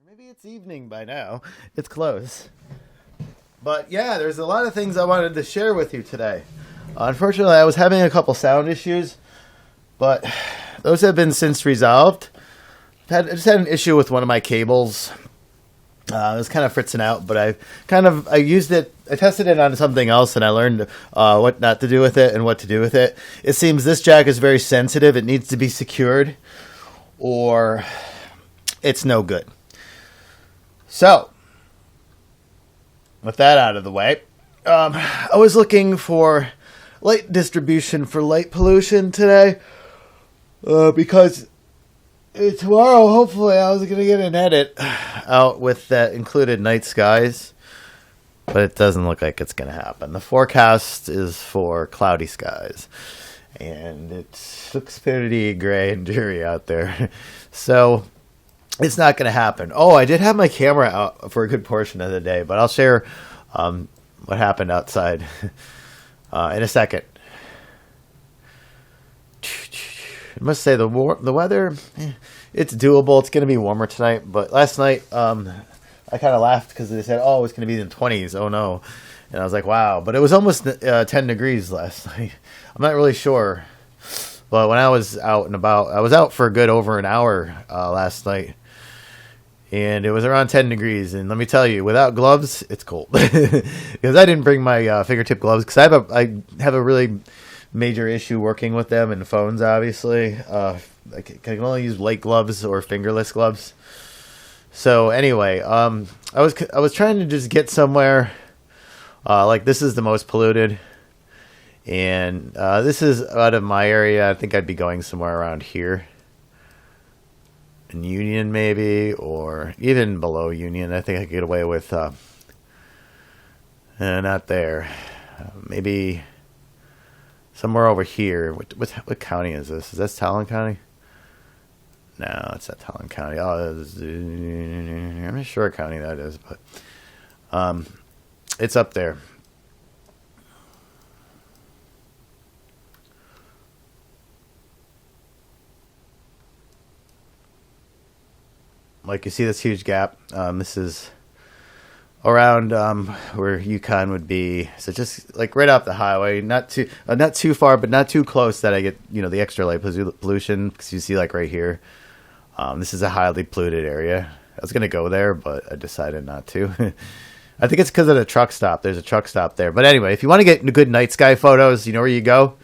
Maybe it's evening by now. It's close. But yeah, there's a lot of things I wanted to share with you today. Unfortunately, I was having a couple sound issues, but those have been since resolved. I just had an issue with one of my cables. It was kind of fritzing out, but I used it. I tested it on something else, and I learned what not to do with it and what to do with it. It seems this jack is very sensitive. It needs to be secured, or it's no good. So, with that out of the way, I was looking for light distribution for light pollution today because tomorrow, hopefully, I was going to get an edit out with that included night skies, but it doesn't look like it's going to happen. The forecast is for cloudy skies, and it looks pretty gray and dreary out there. So it's not going to happen. Oh, I did have my camera out for a good portion of the day, but I'll share what happened outside in a second. I must say the weather, it's doable. It's going to be warmer tonight, but last night I kind of laughed because they said, "Oh, it's going to be in the 20s." Oh no, and I was like, "Wow!" But it was almost 10 degrees last night. I'm not really sure, but when I was out and about, I was out for a good over an hour last night. And it was around 10 degrees. And let me tell you, without gloves, it's cold. Because I didn't bring my fingertip gloves. Because I have a really major issue working with them and phones, obviously. I can only use light gloves or fingerless gloves. So anyway, I was trying to just get somewhere. Like this is the most polluted. And this is out of my area. I think I'd be going somewhere around here. In Union maybe, or even below Union. I think I could get away with not there. Maybe somewhere over here. What county is this? Is that Talon County? No, it's not Talon County. I'm not sure what county that is, but it's up there. Like you see this huge gap. This is around where Yukon would be. So just like right off the highway, not too far, but not too close that I get the extra light pollution. Because you see like right here, this is a highly polluted area. I was gonna go there, but I decided not to. I think it's because of the truck stop. There's a truck stop there. But anyway, if you want to get good night sky photos, you know where you go.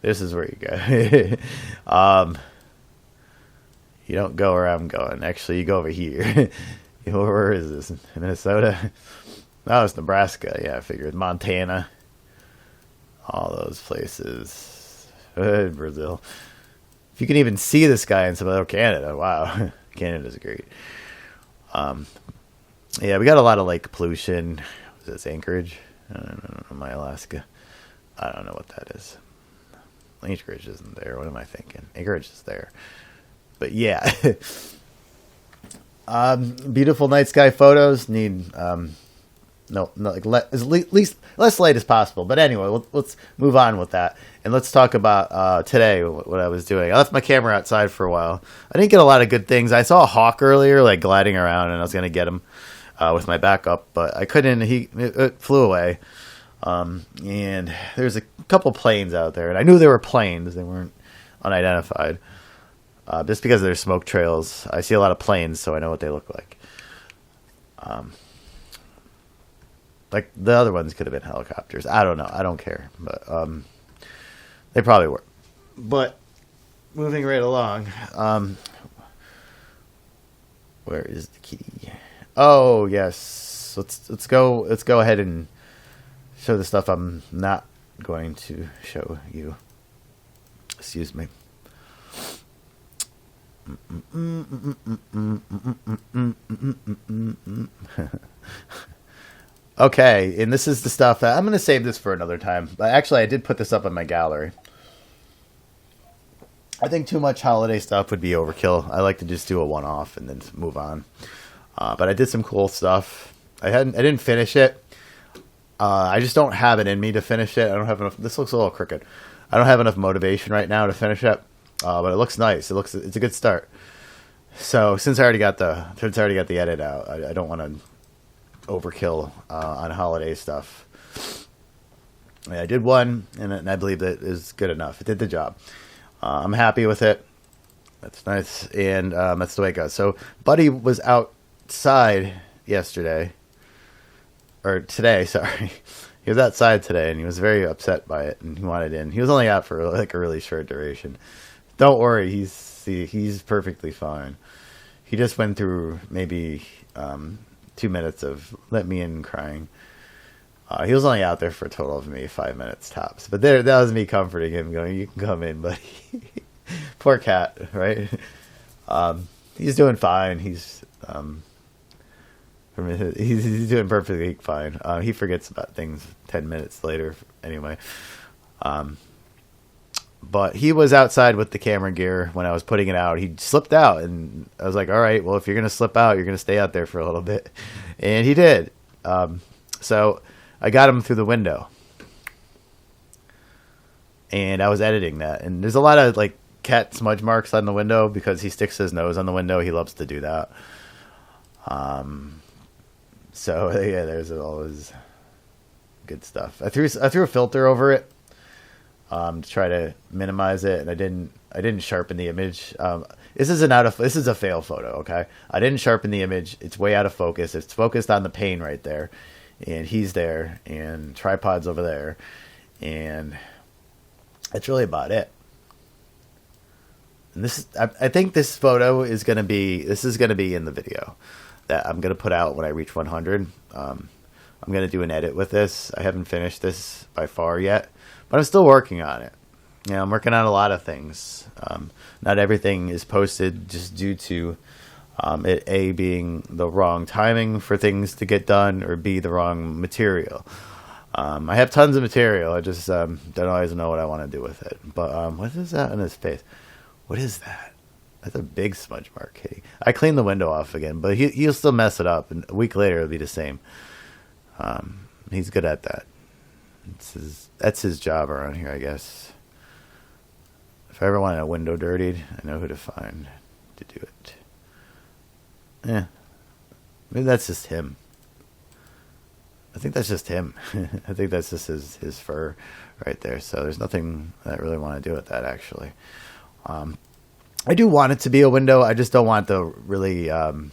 This is where you go. You don't go where I'm going. Actually, you go over here. Where is this? Minnesota? Oh, it's Nebraska. Yeah, I figured. Montana. All those places. Brazil. If you can even see this guy in some other Canada. Wow. Canada's great. Yeah, we got a lot of lake pollution. Was this Anchorage? I don't know. My Alaska. I don't know what that is. Anchorage isn't there. What am I thinking? Anchorage is there. But yeah, beautiful night sky photos need at least less light as possible. But anyway, let's move on with that, and let's talk about today what I was doing. I left my camera outside for a while. I didn't get a lot of good things. I saw a hawk earlier, like gliding around, and I was gonna get him with my backup, but I couldn't. It flew away, and there's a couple planes out there, and I knew they were planes. They weren't unidentified. Just because of their smoke trails, I see a lot of planes, so I know what they look like. Like the other ones could have been helicopters. I don't know. I don't care, but they probably were. But moving right along, where is the key? Oh yes, let's go ahead and show the stuff I'm not going to show you. Excuse me. Okay, and this is the stuff that I'm going to save this for another time. But actually, I did put this up in my gallery. I think too much holiday stuff would be overkill. I like to just do a one-off and then move on. But I did some cool stuff. I didn't finish it. I just don't have it in me to finish it. I don't have enough. This looks a little crooked. I don't have enough motivation right now to finish it. But it looks nice. It's a good start. So since I already got the edit out, I don't want to overkill on holiday stuff. I did one, and I believe that is good enough. It did the job. I'm happy with it. That's nice, and that's the way it goes. So Buddy was outside yesterday, or today, sorry. He was outside today, and he was very upset by it, and he wanted in. He was only out for like a really short duration. Don't worry, he's perfectly fine. He just went through maybe 2 minutes of let me in crying. He was only out there for a total of maybe 5 minutes tops. But that was me comforting him, going, "You can come in, buddy." Poor cat, right? He's doing fine. He's doing perfectly fine. He forgets about things 10 minutes later anyway. But he was outside with the camera gear when I was putting it out. He slipped out, and I was like, all right, well, if you're going to slip out, you're going to stay out there for a little bit. And he did. So I got him through the window. And I was editing that. And there's a lot of like cat smudge marks on the window because he sticks his nose on the window. He loves to do that. So yeah, there's always good stuff. I threw a filter over it to try to minimize it, and I didn't sharpen the image. This is a fail photo. Okay, I didn't sharpen the image. It's way out of focus. It's focused on the pane right there, and he's there, and tripod's over there, and that's really about it. And I think this photo is gonna be in the video that I'm gonna put out when I reach 100. I'm gonna do an edit with this. I haven't finished this by far yet, but I'm still working on it. I'm working on a lot of things. Not everything is posted just due to it being the wrong timing for things to get done, or B, the wrong material. I have tons of material. I just don't always know what I want to do with it. But what is that on his face? What is that? That's a big smudge mark, Kitty. I cleaned the window off again, but he'll still mess it up, and a week later it'll be the same. He's good at that. That's his job around here, I guess. If I ever want a window dirtied, I know who to find to do it. Yeah. Maybe that's just him. I think that's just him. I think that's just his fur right there. So there's nothing that I really want to do with that, actually. I do want it to be a window. I just don't want the really, want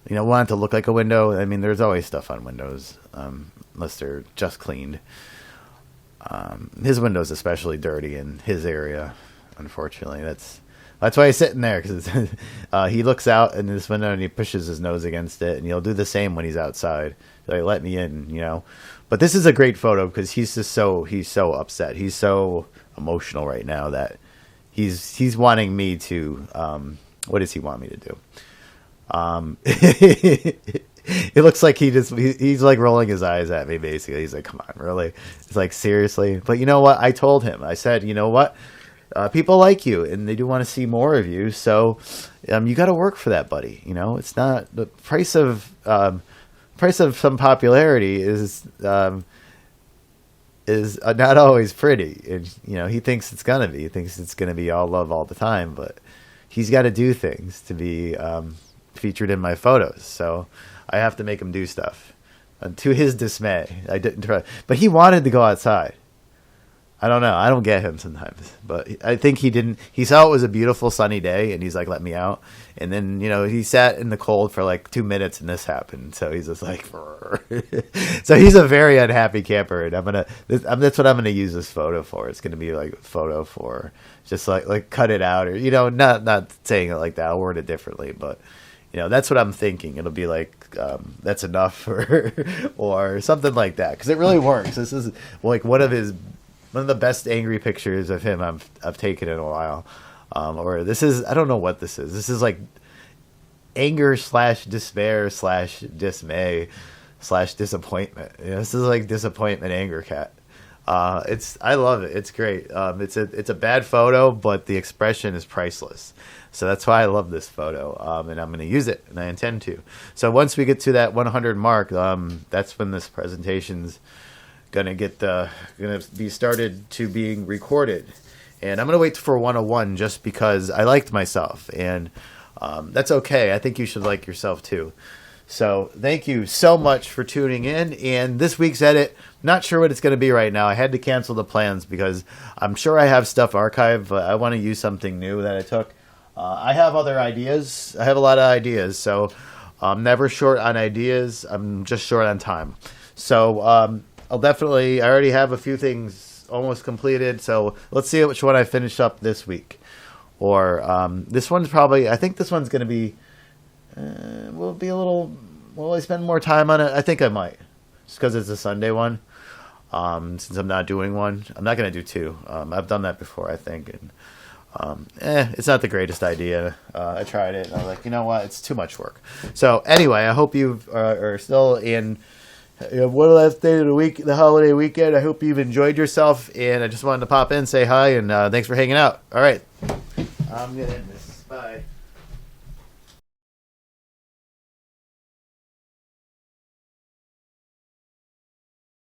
it to look like a window. I mean, there's always stuff on windows, unless they're just cleaned. His window's especially dirty in his area, unfortunately. That's why he's sitting there, because he looks out in this window and he pushes his nose against it, and he'll do the same when he's outside. Like, let me in, But this is a great photo because he's so upset. He's so emotional right now that he's wanting me to. What does he want me to do? It looks like he's like rolling his eyes at me, basically. He's like, come on, really? It's like, seriously? But you know what? I told him. I said, you know what? People like you, and they do want to see more of you. So you got to work for that, buddy. It's not the price of some popularity is not always pretty. And, he thinks it's gonna be. He thinks it's gonna be all love all the time, but he's got to do things to be featured in my photos. So I have to make him do stuff. And to his dismay, I didn't try, but he wanted to go outside. I don't know. I don't get him sometimes, but I think he didn't. He saw it was a beautiful sunny day, and he's like, "Let me out." And then he sat in the cold for like 2 minutes, and this happened. So he's just like, so he's a very unhappy camper, and that's what I'm gonna use this photo for. It's gonna be like a photo for just like cut it out, or not saying it like that. I'll word it differently, but. That's what I'm thinking. It'll be like, that's enough, or something like that. Because it really works. This is like one of the best angry pictures of him I've taken in a while. Or this is, I don't know what this is. This is like anger / despair / dismay / disappointment. This is like disappointment anger cat. I love it. It's great. It's a bad photo, but the expression is priceless. So that's why I love this photo, and I'm going to use it, and I intend to. So once we get to that 100 mark, that's when this presentation's going to be started to being recorded. And I'm going to wait for 101 just because I liked myself, and That's okay. I think you should like yourself too. So thank you so much for tuning in. And this week's edit, not sure what it's going to be right now. I had to cancel the plans because I'm sure I have stuff archived, but I want to use something new that I took. I have other ideas. I have a lot of ideas. So I'm never short on ideas. I'm just short on time. So I already have a few things almost completed. So let's see which one I finish up this week. Or this one's probably, I think this one's going to be, will I spend more time on it? I think I might. Just because it's a Sunday one. Since I'm not doing one. I'm not going to do two. I've done that before, I think. And it's not the greatest idea. I tried it, and I was like, you know what? It's too much work. So anyway, I hope you are still in one last day of the week, the holiday weekend. I hope you've enjoyed yourself, and I just wanted to pop in, say hi, and thanks for hanging out. All right. I'm going to end this. Bye.